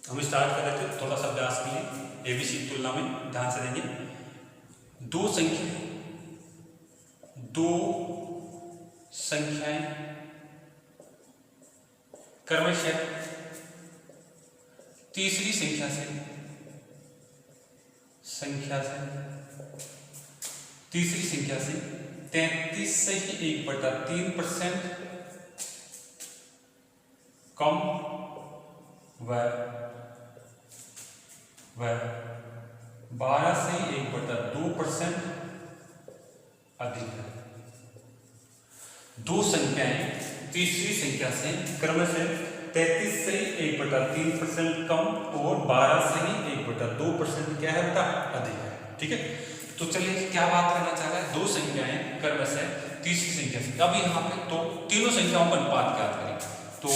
हम स्टार्ट कर रहे थे थोड़ा सा अभ्यास के लिए एबीसी की तुलना में ध्यान से देंगे। दो संख्याएं क्रमशः तीसरी संख्या से तीसरी संख्या से 33/1/3% कम व 12/1/2% अधिक है। दो संख्याएं तीसरी संख्या से क्रमशः 33/1/3% कम और 12/1/2% क्या है बेटा अधिक है। ठीक है, तो चलिए क्या बात करना चाह रहा है, दो संख्याएं क्रमशः तीसरी संख्या से। अब यहाँ पे तो तीनों संख्याओं का अनुपात क्या करें, तो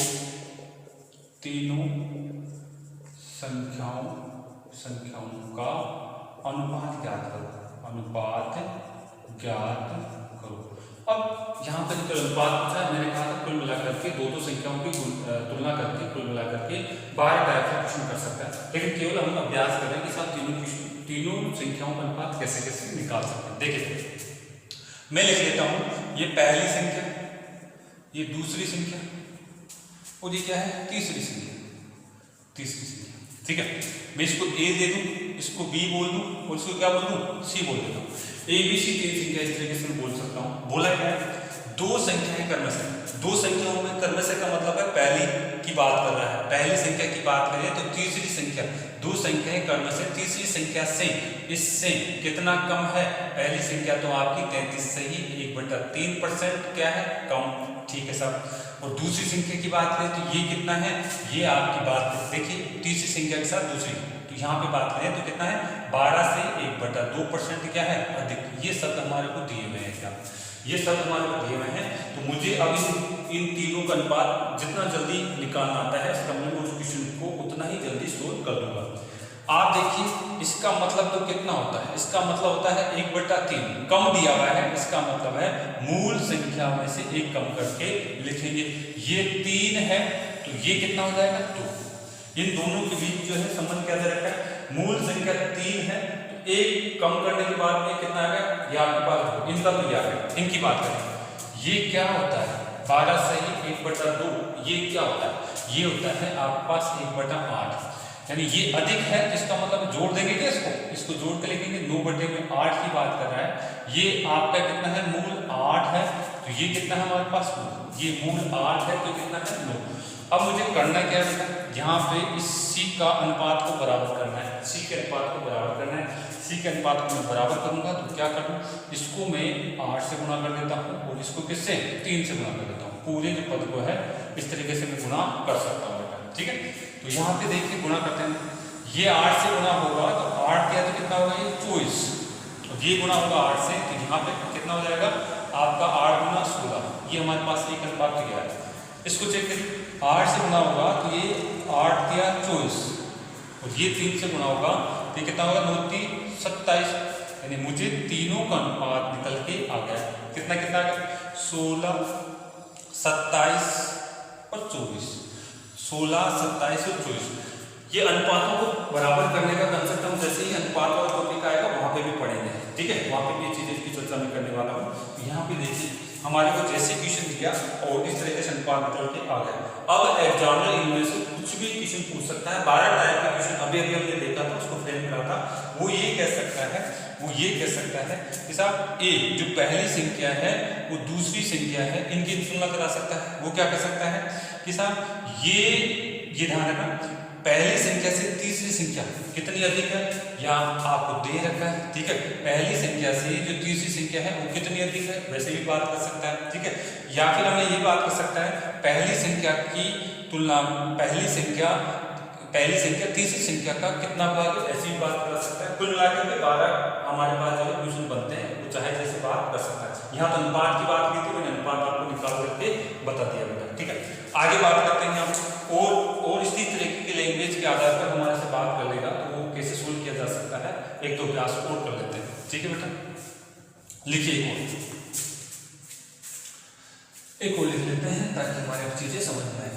तीनों संख्याओं का अनुपात ज्ञात करो, अब यहाँ पर जो अनुपात पूछा है, मैंने कहा कुल मिलाकर के दो संख्याओं की तुलना करके कुल मिलाकर के 12 टाइप का क्वेश्चन कर सकता है, लेकिन केवल हम अभ्यास करें कि साथ तीनों संख्याओं का अनुपात कैसे कैसे निकाल सकते हैं। देखिए मैं लिख लेता हूं, ये पहली संख्या, ये दूसरी संख्या और ये क्या है तीसरी संख्या। ठीक है, मैं इसको ए दे दूं, इसको बी बोल दूं और इसको क्या बोल दूं, सी बोल देता हूं। ए बी सी तीन संख्या इस तरीके से बोल सकता हूं। बोला क्या है, दो संख्याएं क्रमशः, दो संख्याओं में क्रमशः का मतलब है पहली की बात कर रहा है। पहली संख्या की बात करें तो तीसरी संख्या, दो संख्याएं क्रमशः तीसरी संख्या से इससे कितना कम है, पहली संख्या तो आपकी 33/1/3% क्या है कम। ठीक है साहब, और दूसरी संख्या की बात करें तो ये कितना है, ये आपकी बात देखिए तीसरी संख्या के साथ दूसरी, तो यहाँ पे बात करें तो कितना है 12/1/2% क्या है अधिक। ये शब्द हमारे को दिए हुए हैं, क्या ये शब्द हमारे को दिए हुए हैं, तो मुझे अब इन तीनों का अनुपात जितना जल्दी निकालना आता है इसका मैं उस क्वेश्चन को उतना ही जल्दी सोल्व कर दूंगा। आप देखिए इसका मतलब तो कितना होता है, इसका मतलब होता है 1/3 कम दिया हुआ है, इसका मतलब है मूल संख्या में से एक कम करके लिखेंगे। ये 3 है तो ये कितना हो जाएगा 2। इन दोनों के बीच जो है संबंध क्या दे रखा है, मूल संख्या 3 है तो एक कम करने के बाद में कितना आ गया, ये आपके पास इनका तो आ गया। इनकी बात करें, ये क्या होता है 12/1/2, ये क्या होता है, ये होता है आपके पास 1/8, यानी ये अधिक है, इसका मतलब जोड़ देंगे क्या, इसको जोड़ के लिखेंगे 9/8 की बात कर रहा है। ये आपका कितना है मूल 8 है, तो ये कितना है हमारे पास, ये मूल 8 है तो कितना है 9। अब मुझे करना क्या है, यहाँ पे इस सी का अनुपात को बराबर करना है, सी के अनुपात को बराबर करना है। सी के अनुपात को मैं बराबर करूंगा तो क्या करूँ, इसको मैं 8 से गुणा कर देता हूँ और इसको किससे 3 से गुणा कर देता हूँ। पूरे जो पद को है इस तरीके से मैं गुणा कर सकता हूँ बेटा। ठीक है, तो यहाँ पे देखिए गुणा करते हैं, ये 8 से गुणा होगा तो 8 किया तो कितना होगा ये 24, और ये गुणा होगा 8 से तो यहाँ पे कितना हो जाएगा आपका 8 गुना 16, ये हमारे पास एक अनुपात गया है। इसको चेक करिए, 8 से गुणा होगा तो ये 8 दिया 24 और ये 3 से गुणा होगा तो कितना होगा 9 3 27, यानी मुझे तीनों का अनुपात निकल के आ गया। कितना कितना आ गया 16 27 और 24, 16 27 और 24। ये अनुपातों को बराबर करने का कंसेप्ट हम जैसे ही अनुपात वाला टॉपिक आएगा वहां पे भी पढ़ेंगे। ठीक है, वहां पे भी ये चीजें की चर्चा मैं करने वाला हूँ। यहाँ पे देखिए हमारे को जैसे क्वेश्चन दिया और इस तरीके से अनुपात निकल के आ गया। अब एग्जामिनर इनमें से कुछ भी क्वेश्चन पूछ सकता है। 12 टाइप का क्वेश्चन अभी हमने देखा था, उसको फ्रेम करा था। वो ये कह सकता है कि साहब ए जो पहली संख्या है वो दूसरी संख्या है, इनकी तुलना करा सकता है। वो क्या कर सकता है कि साहब ये ध्यान रखना, पहली संख्या से तीसरी संख्या कितनी अधिक है, यहाँ आपको दे रखा है। ठीक है, पहली संख्या से जो तीसरी संख्या है वो कितनी अधिक है, वैसे भी बात कर सकता है। ठीक है, या फिर हमें ये बात कर सकता है पहली संख्या की तुलना पहली संख्या तीसरी संख्या का कितना भाग है, ऐसी भी बात कर सकता है। कुल मिलाकर के 12 हमारे पास जो क्वेश्चन बनते हैं, वो चाहे जैसे बात कर सकता है। यहाँ तो अनुपात की बात की थी, मैंने अनुपात आपको निकाल करके बता दिया बेटा। ठीक है, आगे बात करते हैं हम और इसी तरीके की लैंग्वेज के आधार पर हमारे से बात कर लेगा तो वो कैसे सोल्व किया जा सकता है, एक दो अभ्यास और कर लेते हैं। ठीक है बेटा, लिखिए एक और लिख लेते हैं ताकि हमारे चीजें समझ में आए।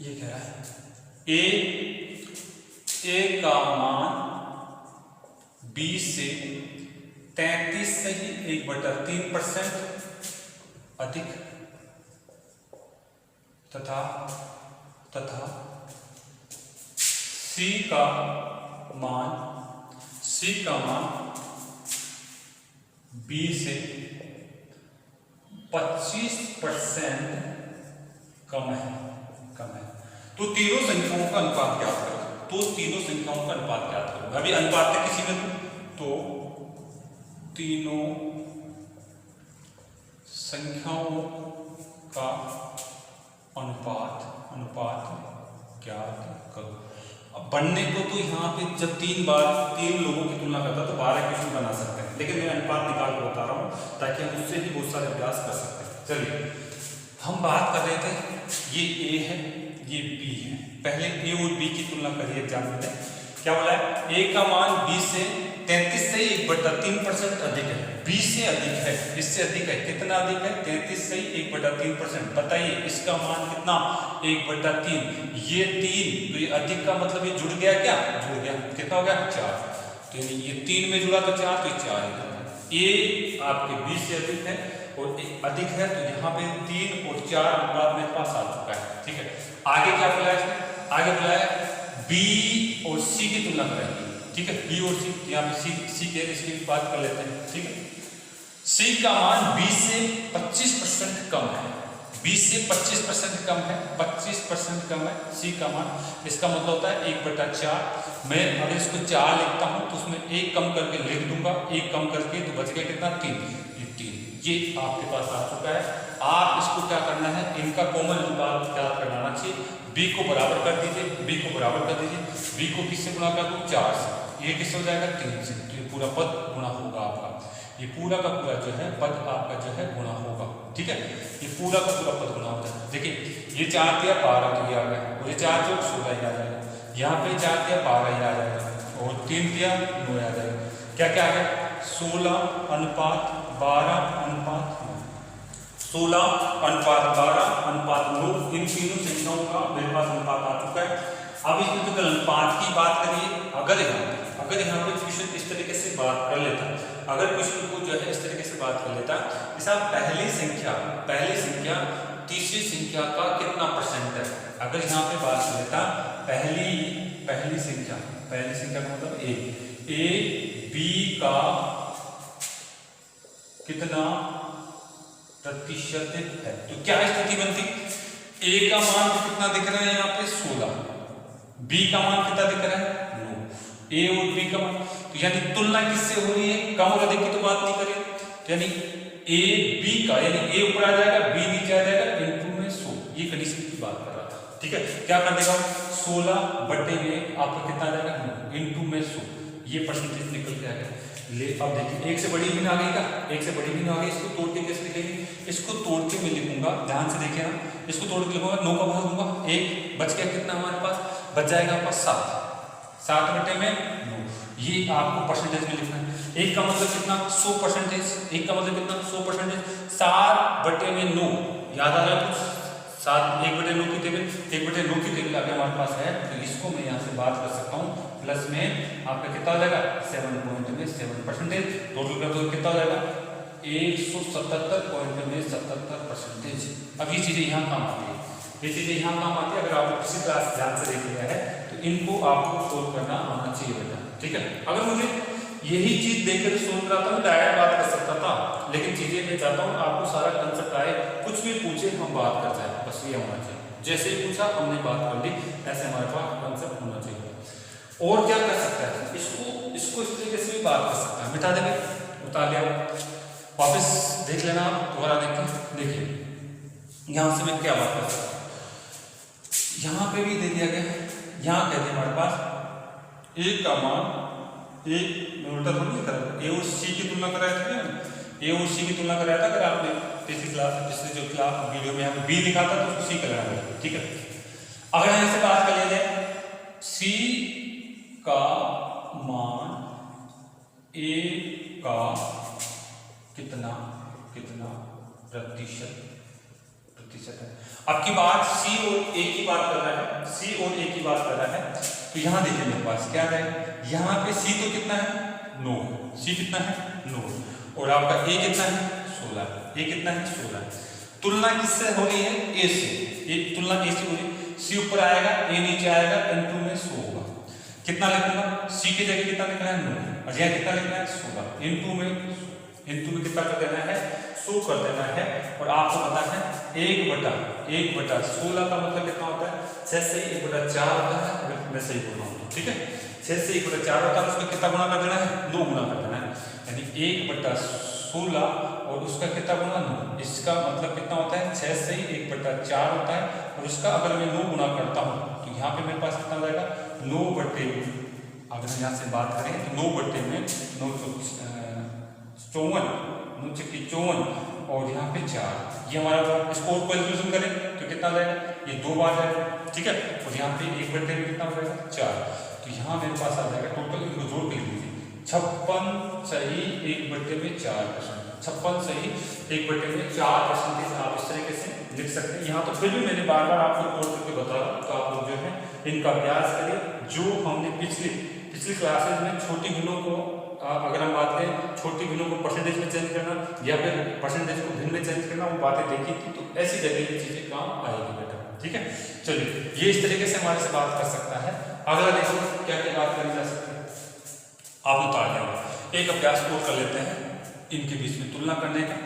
ये कह रहा है ए का मान 20 से 33 से ही 1/3% अधिक तथा C का मान 20 से 25% कम है। तो तीनों संख्याओं का अनुपात ज्ञात करो। अभी अनुपात है किसी में तो तीनों संख्याओं का अनुपात ज्ञात करो। अब बनने को तो यहाँ पे जब 3 लोगों की तुलना करता तो 12 क्वेश्चन बना सकते हैं, लेकिन मैं अनुपात निकाल कर बता रहा हूँ ताकि हम उससे भी बहुत सारे अभ्यास कर सकते हैं। चलिए हम बात कर रहे थे, ये A है, ये B है। पहले A और B की तुलना करिए एग्जाम में। क्या बोला है? A का मान 20 से 33 से 1/3% अधिक है। 20 से अधिक है, इससे अधिक है। कितना अधिक है? 33 से 1/3%। बताइए इसका मान कितना? 1/3। ये 3, तो ये अधिक का मतलब ये जुड़ गया क्या? जुड़ गया। कितना हो गया? 4। तो ये 3 में जुड़ा तो 4, तो 4 ये आपके 20 से अधिक है और अधिक है, तो यहाँ पे 3 और 4 अनुपात मेरे पास आ चुका है। ठीक है, आगे क्या बोला है? आगे बोला है B और C की तुलना करेंगे। ठीक है, B और C, यहाँ पे C के इसकी बात कर लेते हैं। ठीक है, C का मान 20 से 25% कम है। 20 से 25% कम है, 25% कम है C का मान। इसका मतलब होता है 1/4। मैं अगर इसको 4 लिखता हूं तो उसमें 1 कम करके लिख दूंगा, 1 कम करके तो बच गया कितना? 3। ये 3 ये आपके पास आ चुका है। आप इसको क्या करना है? इनका कॉमन अनुपात क्या करना चाहिए? B को बराबर कर दीजिए, B को किससे गुणा कर दूं? 4 से। ये किससे हो जाएगा? 3 से। तो ये पूरा पद गुणा होगा आपका। ये पूरा का पूरा जो है पद आपका जो है गुणा होगा। ठीक है, ये पूरा का पूरा पद गुणा होता है। देखिए ये 4 दिया 12 तो ये आ गया, और ये 4 जो 16 ही आ जाएगा। यहाँ पे 4 दिया 12 ही आ जाएगा, और 3 दिया 9 आ जाएगा। क्या क्या आ गया? 16:12:9। 16:12:9 इन तीनों संख्याओं का मेरे पास अनुपात आ चुका है। अब इसमें तो अनुपात की बात करिए। अगर यहाँ पे क्वेश्चन इस तरीके से बात कर लेता, अगर क्वेश्चन को जो है इस तरीके से बात कर लेता, जैसा पहली संख्या तीसरी संख्या का कितना परसेंट है, अगर यहाँ पे बात कर लेता पहली संख्या का मतलब A B का कितना प्रतिशत है, तो क्या स्थिति बनती? A का मान कितना दिख रहा है यहाँ पे? 16। B का मान कितना दिख रहा है? 9। A और B का मान, तो यानी तुलना किससे हो रही है? कम और अधिक की तो बात नहीं करें, यानी A B का, यानी A ऊपर आ जाएगा, B नीचे आ जाएगा, इनटू में 100। ये कंडीशन की बात कर रहा था। ठीक है, क्या कर देगा? 16 बटे में आपका कितना आ जाएगा? 9 इनटू में 100। ये परसेंटेज निकल के आ गया। ले अब देखिए, एक से बड़ी भी ना आ गई क्या? एक से बड़ी भी ना आ गई। इसको तोड़ के कैसे लिखेंगे? इसको तोड़ के मैं लिखूंगा, ध्यान से देखिए ना, इसको तोड़ के लिखूंगा, 9 का भाग दूंगा, 1 बच गया। कितना हमारे पास बच जाएगा? आपका 7 बटे में 9। ये आपको परसेंटेज में लिखना है। 1 का मतलब कितना? 100%। 1 का मतलब कितना? 100%। 7 बटे में 9 याद आ रहा है कुछ? 1 बटे 9 की टेबल, 1 बटे 9 की टेबल अगर हमारे पास है तो इसको मैं यहाँ से बात कर सकता हूँ। प्लस में आपका कितना हो जाएगा? 7.7%। टोटल कर दो कितना हो जाएगा? 177.77%। अब ये चीजें यहाँ काम आती है, अगर आपने पिछली क्लास ध्यान से देख लिया है तो इनको आपको सोल्व करना आना चाहिए बेटा। ठीक है, अगर मुझे यही चीज देखकर सोल्व कराता हूँ डायरेक्ट बात कर सकता था, लेकिन चीजें मैं चाहता हूँ आपको सारा कंसेप्ट आए, कुछ भी पूछे हम बात कर जाए, बस ये होना चाहिए। जैसे ही पूछा हमने बात कर ली, ऐसे हमारे पास कंसेप्ट होना चाहिए। और क्या कर सकता है? इसको इस तरीके से भी बात कर सकता है। मिटा देंगे, उतार लिया, वापस देख लेना, दोबारा देखिए यहाँ से मैं क्या बात कर सकता हूँ। यहाँ पे भी दे दिया गया, यहाँ कहते हैं हमारे पास A का मान, उल्टा थोड़ी लिखा था, A और C की तुलना कराया था। A और C की तुलना कराया था। अगर आपने पिछली जो क्लास वीडियो में यहाँ B लिखा था तो उसको C कराया। ठीक है, अगर यहाँ से बात कर लिया जाए C का मान A का कितना प्रतिशत है। अब की बात सी और ए की बात कर रहा है, सी और ए की बात कर रहा है। तो यहाँ देखिए मेरे पास क्या है, यहाँ पे सी तो कितना है 9, सी कितना है 9, और आपका ए कितना है 16, ए कितना है 16। तुलना किससे हो रही है, ए से, ए तुलना ए से हो रही है। सी ऊपर आएगा, ए नीचे आएगा, इनटू में 100 होगा। कितना लिखूंगा, सी की जगह कितना लिखना है 9, और यहाँ कितना लिखना है 16, इनटू में कितना कर देना है 100 कर देना है। और आपको पता है 1/16 का मतलब कितना होता है, 6 से 1/4 होता है, अगर मैं सही बोल रहा हूँ। ठीक है, 6 से 1/4 होता है, उसका कितना गुना कर देना है 9 गुना कर देना है, यानी 1/16 और उसका कितना गुना 9। इसका मतलब कितना होता है 6 से 1/4 होता है, और उसका अगर मैं 9 गुना करता हूँ तो यहाँ पे मेरे पास कितना हो जाएगा 9 अगर हम यहाँ से बात करें तो 9 में 9 54 और यहाँ पे 4, ये हमारा स्कोर को कैलकुलेशन करें तो कितना जाएगा, ये 2 बार है। ठीक है, और यहाँ पे 1/में कितना हो जाएगा 4, तो यहाँ मेरे पास आ जाएगा टोटल, इनको जोड़ के लिख लीजिए 56 सही 1/4%, 56 सही 1/4%। आप इस तरीके से लिख सकते हैं। यहाँ तो फिर भी मैंने बार बार आपको नोट करके बता रहा हूँ, तो आप लोग जो है इनका अभ्यास करिए। जो हमने पिछली क्लासेज में छोटी गिनों को, अगर हम बात करें छोटी गिनों को परसेंटेज में चेंज करना या फिर परसेंटेज को भिन्न में चेंज करना, वो बातें देखी थी, तो ऐसी जगह ये चीजें काम आएगी बेटा। ठीक है, चलिए ये इस तरीके से हमारे से बात कर सकता है। अगला देखो क्या क्या बात करी जा सकती है, आप उतार देंगे। एक अभ्यास और कर लेते हैं इनके बीच में तुलना करने का,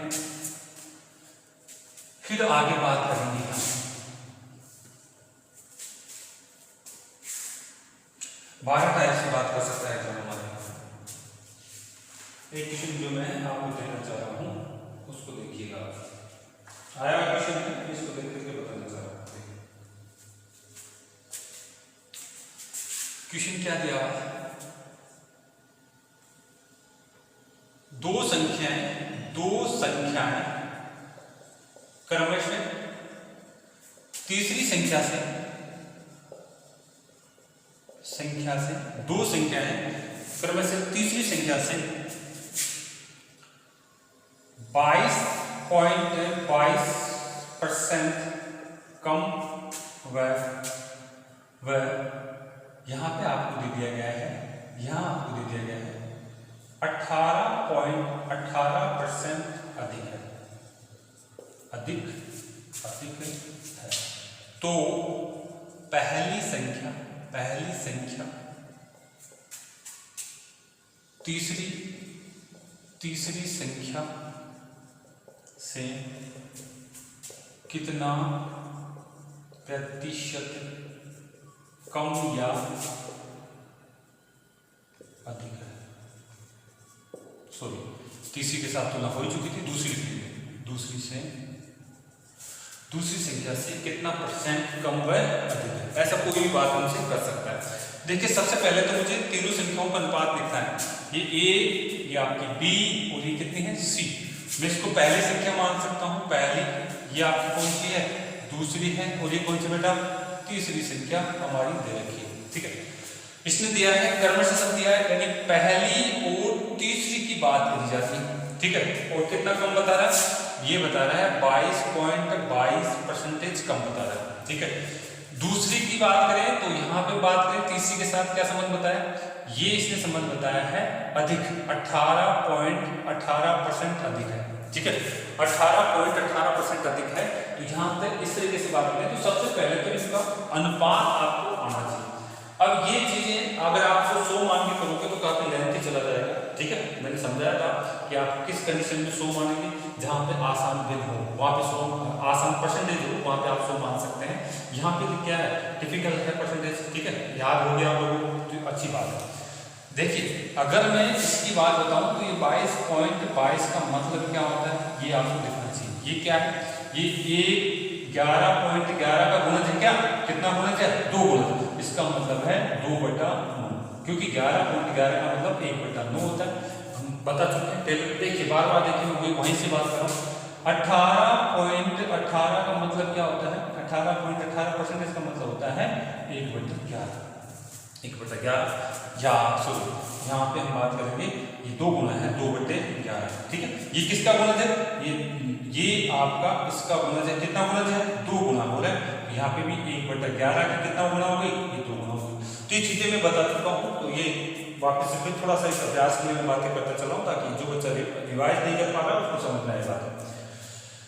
फिर आगे बात करेंगे हम। 12 टाइप से बात कर सकता है जो हमारे एक क्वेश्चन जो मैं आपको देना चाह रहा हूं उसको देखिएगा। आया क्वेश्चन, इसको देख करके बताना चाह रहा हूं। क्वेश्चन क्या दिया, दो संख्याएं क्रमशः तीसरी संख्या से दो संख्याएं क्रमशः तीसरी संख्या से 22.22% कम व यहाँ पे आपको दे दिया गया है, यहाँ आपको दे दिया गया है 18.18% अधिक है, अधिक है। तो पहली संख्या तीसरी संख्या से कितना प्रतिशत कम या अधिक है। सॉरी, तीसरी के साथ तुलना हो चुकी थी, दूसरी संख्या से कितना परसेंट कम व अधिक है, ऐसा कोई भी बात हमसे कर सकता है। देखिए सबसे पहले तो मुझे तीनों संख्याओं का अनुपात लिखना है। ये ए, ये आपकी बी और ये कितनी है सी। मैं इसको पहली संख्या मान सकता हूँ, पहली, ये आपकी कौन सी है दूसरी है, और ये कौन सी बेटा तीसरी संख्या हमारी दे रखी है। ठीक है, इसने दिया है क्रमशः सब दिया है, यानी पहली और तीसरी की बात करी जाती है। ठीक है, और कितना कम बता रहा है, ये बता रहा है 22.22% कम बता रहा है। ठीक है, दूसरी की बात करें तो यहाँ पे बात करें तीसरी के साथ क्या संबंध बताया, ये इसने संबंध बताया है अधिक, 18.18% अधिक है। ठीक है, 18.18% अधिक है। तो यहाँ पे इस तरीके से बात करें तो सबसे पहले तो इसका अनुपात आपको आना चाहिए। अब ये चीजें अगर आप 100 मान के करोगे तो काफी लेंथी चला जाएगा। ठीक है, मैंने समझाया था कि आप किस कंडीशन में 100 मानेंगे, जहाँ पे आसान भिन्न हो वहाँ पे 100, आसान परसेंटेज हो वहाँ पे आप 100 मान सकते हैं। यहाँ पे क्या है टिपिकल है परसेंटेज। ठीक है, याद हो गया आप लोगों को तो अच्छी बात है। देखिए अगर मैं इसकी बात बताऊं तो ये 22.22 का मतलब क्या होता है, ये आपको देखना चाहिए। ये क्या है, ये 11.11 का गुणज है, क्या कितना गुणज है 2 गुणज, इसका मतलब है 2/9, क्योंकि 11.11 का मतलब 1/9 होता है, हम बता चुके हैं। देखिए बार बार देखिए, मैं वहीं से बात कर रहा हूँ। 18.18 का मतलब क्या होता है, 18.18% का मतलब होता है 1/11, या सॉरी यहाँ पे हम बात करेंगे ये 2 गुना है 2/11। ठीक है, ये किसका गुणज है, ये आपका इसका गुणज है, कितना गुणज है 2 गुना हो यहाँ पे भी 1/11 का कितना गुना हो गई, ये 2 गुना हो गई। तो ये चीजें मैं बता चुका हूँ, तो ये वापस से फिर थोड़ा सा इस अभ्यास के लिए मैं बातें करता चला हूँ ताकि जो बच्चा रिवाइज नहीं कर पा रहा है उसको समझ में आए बात।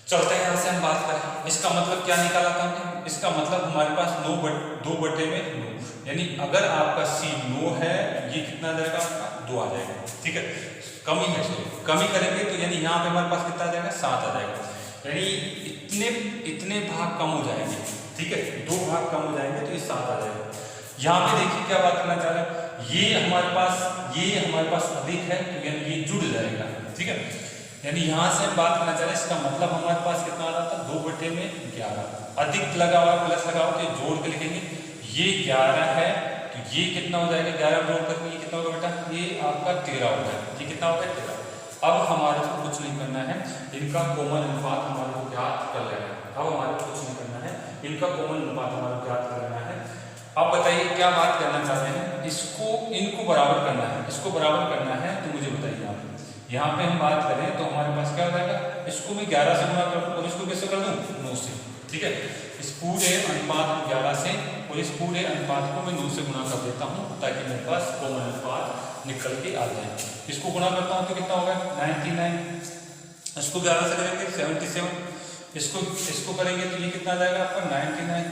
चलते हैं यहाँ से हम बात करें, इसका मतलब क्या निकाला था हमने, इसका मतलब हमारे पास 2/9, यानी अगर आपका C 9 है, ये कितना आ जाएगा, 2 आ जाएगा। ठीक है, कमी है, कमी करेंगे तो यानी यहाँ पे हमारे पास कितना आ जाएगा, 7 आ जाएगा, यानी इतने भाग कम हो जाएंगे। ठीक है, 2 भाग कम हो जाएंगे तो ये 7 आ जाएगा। यहाँ पे देखिए क्या बात करना चाह रहा है, ये हमारे पास अधिक है तो यानी ये जुड़ जाएगा। ठीक है, यानी यहाँ से हम बात करना चाह रहे हैं, इसका मतलब हमारे पास कितना आ रहा था, 2/11 अधिक लगा हुआ प्लस लगा हुआ, तो जोड़ के लिखेंगे, ये 11 है तो ये कितना हो जाएगा, 11 जोड़ करके ये कितना होगा बेटा, ये आपका 13 हो जाएगा। ये कितना होगा, 13। अब हमारे को कुछ नहीं करना है, इनका कॉमन अनुपात हमारे को ज्ञात कर लेना है। अब हमारे को कुछ नहीं करना है, इनका कॉमन अनुपात हमारे को ज्ञात कर लेना है। अब बताइए क्या बात करना चाहते हैं, इनको बराबर करना है, इसको बराबर करना है, तो मुझे बताइए आप। यहाँ पे हम बात करें तो हमारे पास क्या हो जाएगा, इसको मैं 11 से गुणा कर दूँ और इसको कैसे कर दूँ, 9 से। ठीक है, इस पूरे अनुपात को 11 से और इस पूरे अनुपात को मैं 9 से गुणा कर देता हूँ ताकि मेरे पास कॉमन अनुपात निकल के आ जाए। इसको गुणा करता हूँ तो कितना होगा, 99, इसको 11 से करेंगे 77, इसको करेंगे तो ये कितना आ जाएगा आपका 99,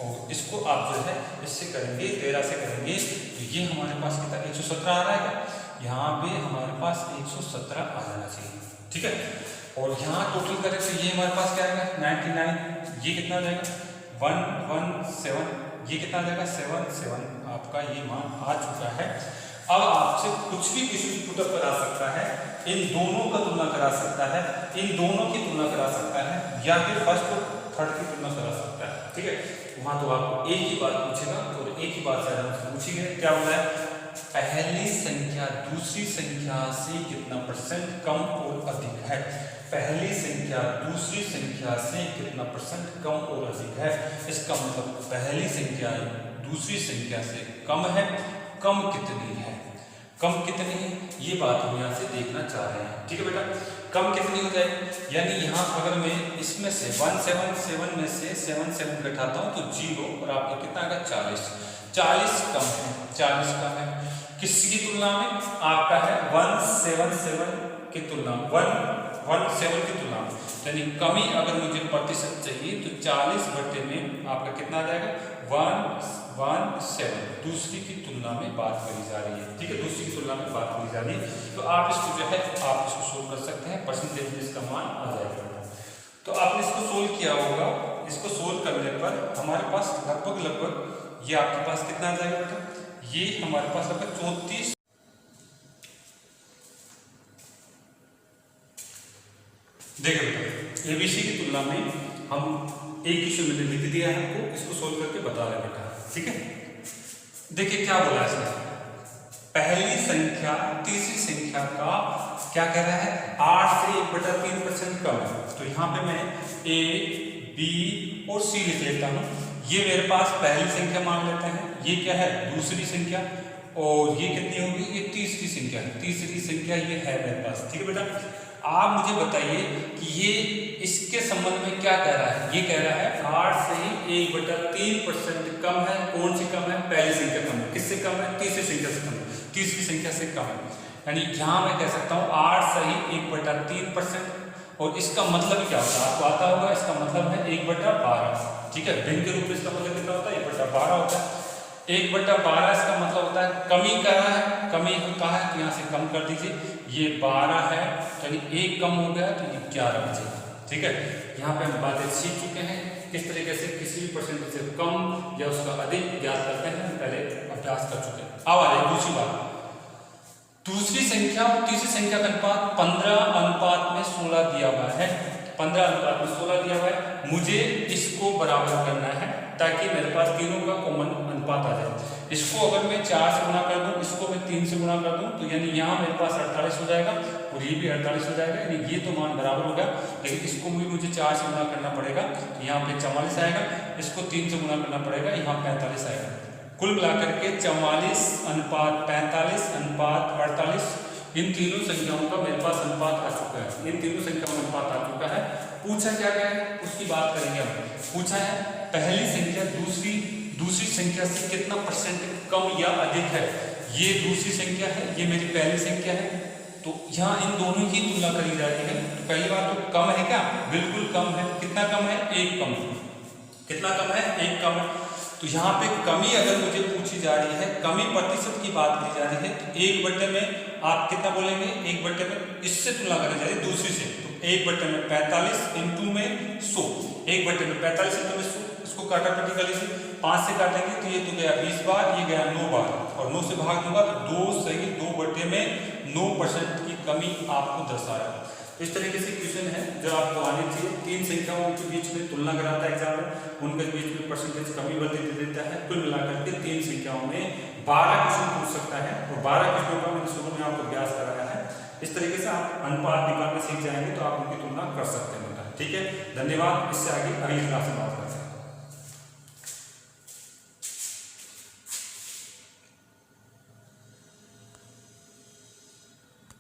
और इसको आप जो है इससे करेंगे 13 से करेंगे तो ये हमारे पास कितना 117 आ रहा है। यहाँ पे हमारे पास 117 आ जाना चाहिए। ठीक है, और यहाँ टोटल करें तो ये हमारे पास क्या आएगा 99, ये कितना आ जाएगा 117, ये कितना आ जाएगा 77, आपका ये मान आ चुका है। अब आपसे कुछ भी पुटअप करा सकता है, इन दोनों का तुलना करा सकता है, इन दोनों की तुलना करा सकता है, या फिर फर्स्ट और थर्ड की तुलना करा सकता है। ठीक है, वहां तो आपको एक ही बात पूछेगा और एक ही बात शायद हमसे पूछी गई, क्या बोला है, पहली संख्या दूसरी संख्या से कितना परसेंट कम और अधिक है। पहली संख्या दूसरी संख्या से कितना परसेंट कम और अधिक है, इसका मतलब पहली संख्या दूसरी संख्या से कम है, कम कितनी है, कम कितनी है, ये बात हम यहाँ से देखना चाह रहे हैं। ठीक है बेटा, कम कितनी हो जाएगी, यानी यहाँ अगर मैं इसमें से 177 में से 77 घटाता हूँ तो 0 और आपका कितना आएगा 40 कम है, 40 कम है, किसकी तुलना में, आपका है 177 की तुलना में, 117 की तुलना में, यानी कमी अगर मुझे प्रतिशत चाहिए तो 40 में आपका कितना आ जाएगा 117, दूसरी की तुलना में बात करी जा रही है। ठीक है, दूसरी की तुलना में बात करी जा रही है, तो आप इसको जो है आप इसको सोल्व कर सकते हैं, परसेंटेज में इसका मान आ जाएगा। तो आपने इसको सोल्व किया होगा, इसको सोल्व करने पर हमारे पास लगभग ये आपके पास कितना आ जाएगा बेटा, ये हमारे पास लगभग 34, देखिए बेटा एबीसी की तुलना में हम एक क्वेश्चन मैंने लिख दिया है आपको, इसको सोल्व करके बता रहे बेटा। ठीक है, देखिए क्या बोला है इसने, पहली संख्या तीसरी संख्या का क्या कह रहा है, 8 से 1/3% कम है। तो यहाँ पे मैं ए बी और सी लिख लेता हूँ, ये मेरे पास पहली संख्या मान लेते हैं, ये क्या है दूसरी संख्या, और ये कितनी होगी, ये तीसरी संख्या है, तीसरी संख्या ये है मेरे पास। ठीक है बेटा, आप मुझे बताइए कि ये इसके संबंध में क्या कह रहा है, ये कह रहा है 8 से 1/3% कम है, कौन सी कम है, पहली संख्या कम है, किससे कम है, तीसरी संख्या से कम है, तीसरी संख्या से कम है, यानी यहाँ मैं कह सकता हूँ 8 सही 1/3%, और इसका मतलब क्या होता है आपको आता होगा, इसका मतलब है 1/12। ठीक है, भिन्न के रूप में इसका मतलब कितना होता है, 1/12 होता है। 1/12 इसका मतलब होता है कमी कर रहा है, कमी कहा है तो यहाँ से कम कर दीजिए, ये 12 है यानी 1 कम हो गया तो ये 11 बचेगा। ठीक है, यहाँ पे हम बातें सीख चुके हैं किस तरीके से किसी भी परसेंटेज से कम या उसका अधिक ज्ञात करते हैं, हम पहले अभ्यास कर चुके हैं। अब आ जाए दूसरी बात, दूसरी संख्या और तीसरी संख्या का अनुपात 15:16 दिया हुआ है, 15:16 दिया हुआ है, मुझे इसको बराबर करना है ताकि मेरे पास तीनों का कॉमन अनुपात आ जाए। इसको अगर मैं 4 से गुणा कर दूं, इसको मैं 3 से गुणा कर दूं, तो यानी यहाँ मेरे पास 48 हो जाएगा और ये भी 48 हो जाएगा, यानी ये तो मान बराबर होगा, लेकिन इसको भी मुझे 4 से गुणा करना पड़ेगा, तो यहाँ पे 44 आएगा, इसको 3 से गुणा करना पड़ेगा, यहाँ 45 आएगा। कुल मिलाकर के 44:45:48 इन तीनों संख्याओं का मेरे पास अनुपात आ चुका है, इन तीनों संख्याओं का अनुपात आ चुका है। पूछा क्या गया है उसकी बात करेंगे हम। पूछा है पहली संख्या दूसरी संख्या से कितना परसेंट कम या अधिक है। ये दूसरी संख्या है, ये मेरी पहली संख्या है, तो यहाँ इन दोनों की तुलना करी जा रही है। तो पहली बात तो कम है क्या, बिल्कुल कम है। कितना कम है, एक कम है। कितना कम है, एक कम है। तो यहाँ पे कमी अगर मुझे पूछी जा रही है, कमी प्रतिशत की बात की जा रही है, तो 1/, में आप कितना बोलेंगे, 1/, में इससे तुलना करी जा रही है दूसरी से, तो 1/, में 45 इंटू में 100, 1/, में 45 इंटू में 100, इसको काटापटी कर लीजिए, 5 से काटेंगे तो ये तो गया 20 बार, ये गया 9 बार, और 9 से भाग दूंगा तो 2/2 में 9% की कमी आपको दर्शाया। इस तरीके से क्वेश्चन है जो आपको आने चाहिए। तीन संख्याओं के बीच में तुलना कराता है एग्जाम में, उनके बीच में परसेंटेज कमी वृद्धि दे देता है। कुल मिलाकर के तीन संख्याओं में 12 क्वेश्चन पूछ सकता है, और 12 क्वेश्चनों का मैंने शुरू में आपको अभ्यास कराया है। इस तरीके से आप अनुपात निकालना सीख जाएंगे तो आप उनकी तुलना कर सकते हैं। ठीक है, धन्यवाद। इससे आगे अगली क्लास में बात करेंगे।